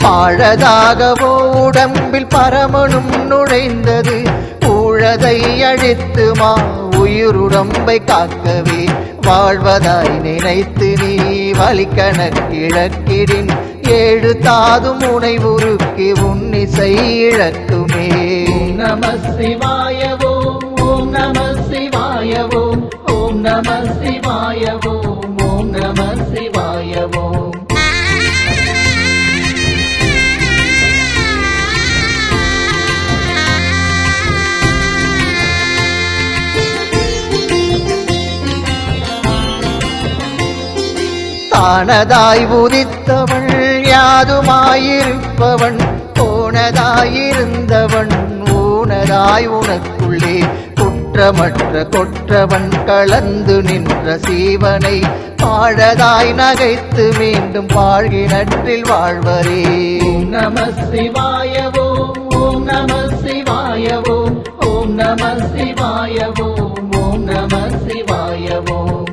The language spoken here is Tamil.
பாழதாகவோ உடம்பில் பரமனும் நுழைந்தது ஊழதை அழித்துமா உயிருடம்பை காக்கவே வாழ்வதாய் நினைத்து நீ வலிக்கணக்கிழக்கிடின் ஏழு தாதும் உனைவுருக்கி உன்னிசை இழக்குமே. நம சிவாய ஓம் ஓம் நம சிவாய ஓம் ஓம் நம சிவாய ஓம் ஓம் நம சிவாய ஓம். தானதாய் உதித்தவன் யாதுமாயிருப்பவன் போனதாயிருந்தவன் ஊனதாய் உனக்குள்ளே குற்றமற்ற கொற்றவன் கலந்து நின்ற சீவனை பாழதாய் நகைத்து மீண்டும் வாழ்கினற்றில் வாழ்வரே. நம சிவாய ஓம் ஓம் நம சிவாய ஓம் ஓம் நம சிவாய ஓம் ஓம் நம சிவாய ஓம்.